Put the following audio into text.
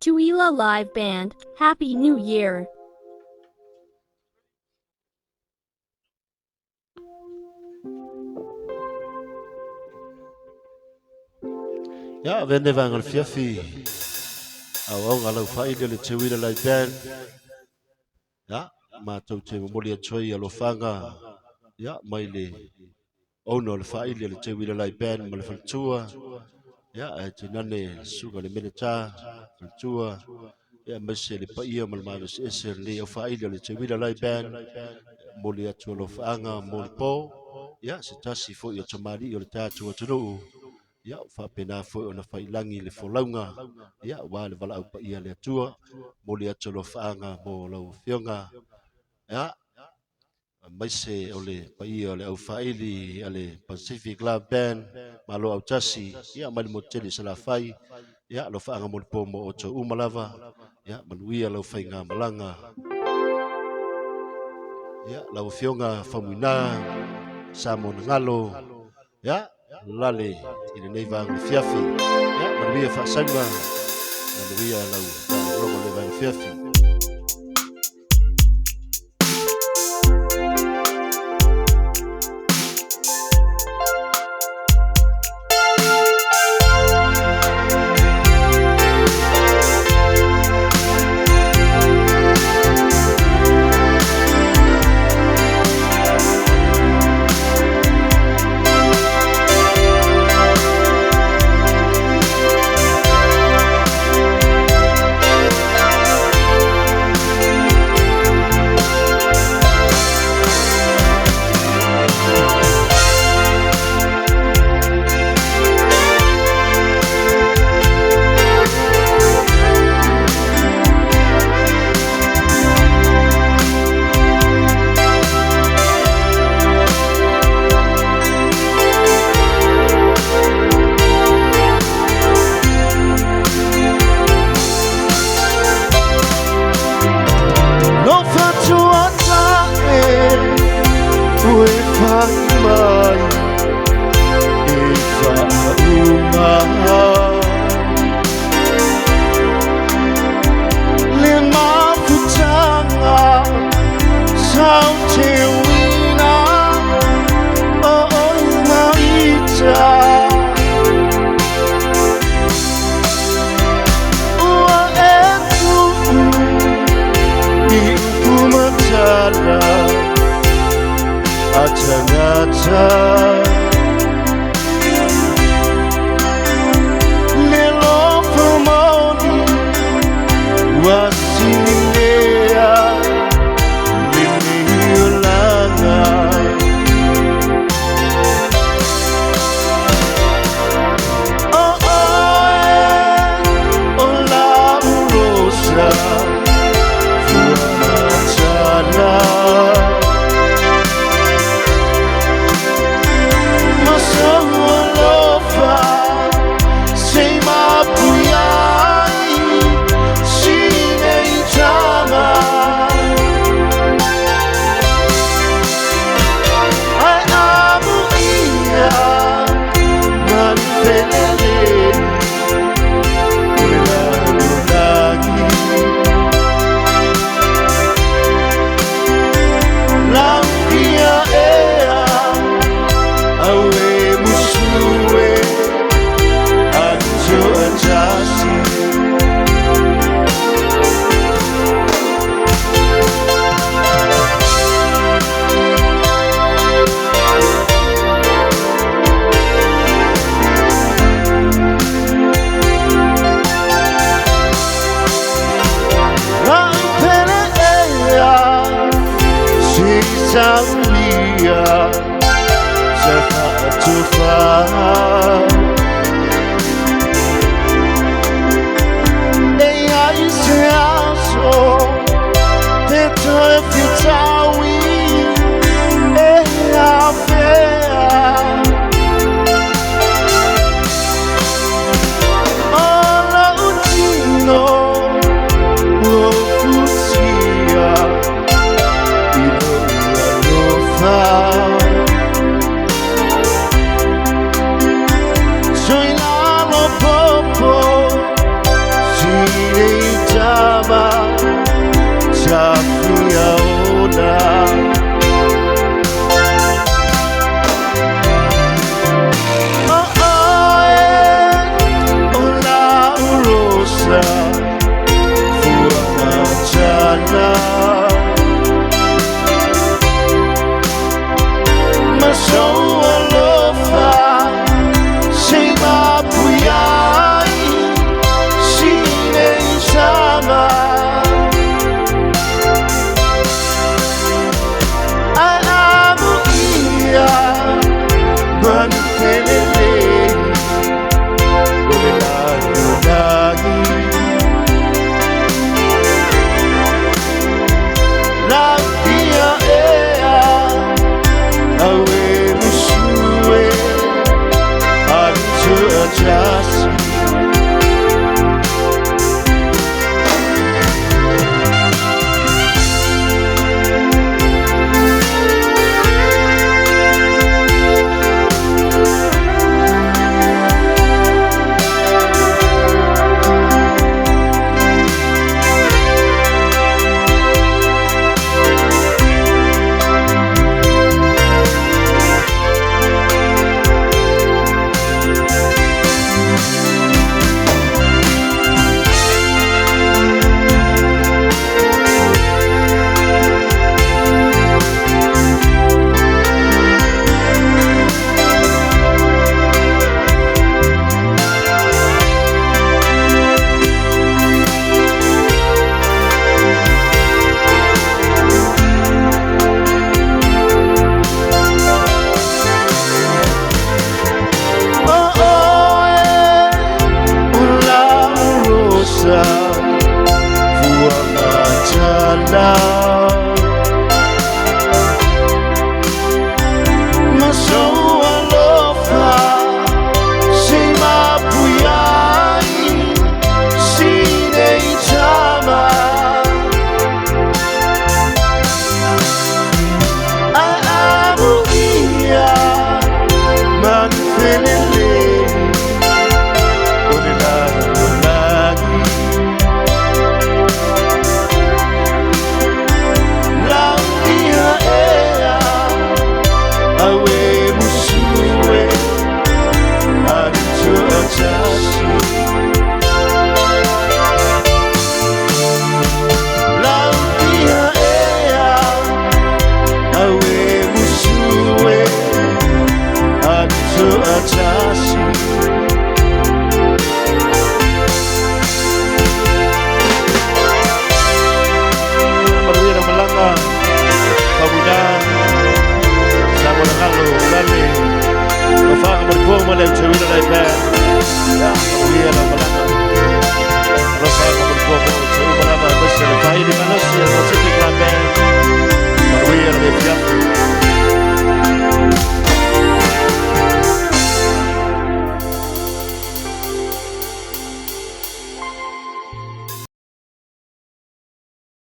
TEUILA Live Band, Happy New Year! Ya vende vangal fiafi au ngalau faida le TEUILA Live Band ya matou te momoli atoi alofaaga ya mai le ono le faida le TEUILA Live Band ma le faletua ya e tinane suga le meneta faletua ya mese le paia ma le mavesese le au faida le TEUILA Live Band moli atu alofaaga mo le po ya se tasi fo'i o tamali o le tatou atunuu ya fa pena foi ona failangi le folauga ya wa le vala pa ia le atua mo le atolo faanga mo lo fionga ya mai se ole pa ia le au faili ale Pacific Love Band malo au tasi ya mal moteli sala fai ya lo faanga mo le pomo o to umalava ya manuia lo fainga malanga ya lo fionga Faumuina Samoanagalo ya Lale ina nei vang fiafi ya manuia fa sanga manuia lau rogo le vang fiafi love. Maso alofa, si mapuyai, si neitama. Amuia, manfelele, onilagi. Laudia ea, awe musue, adito atasi. Laudia ea, awe musue, adito atasi. Faumuina Malanga, Faumuina, Samoanagalo, Lale, alofaaga maripong male TEUILA Live Band. Faumuina Malanga.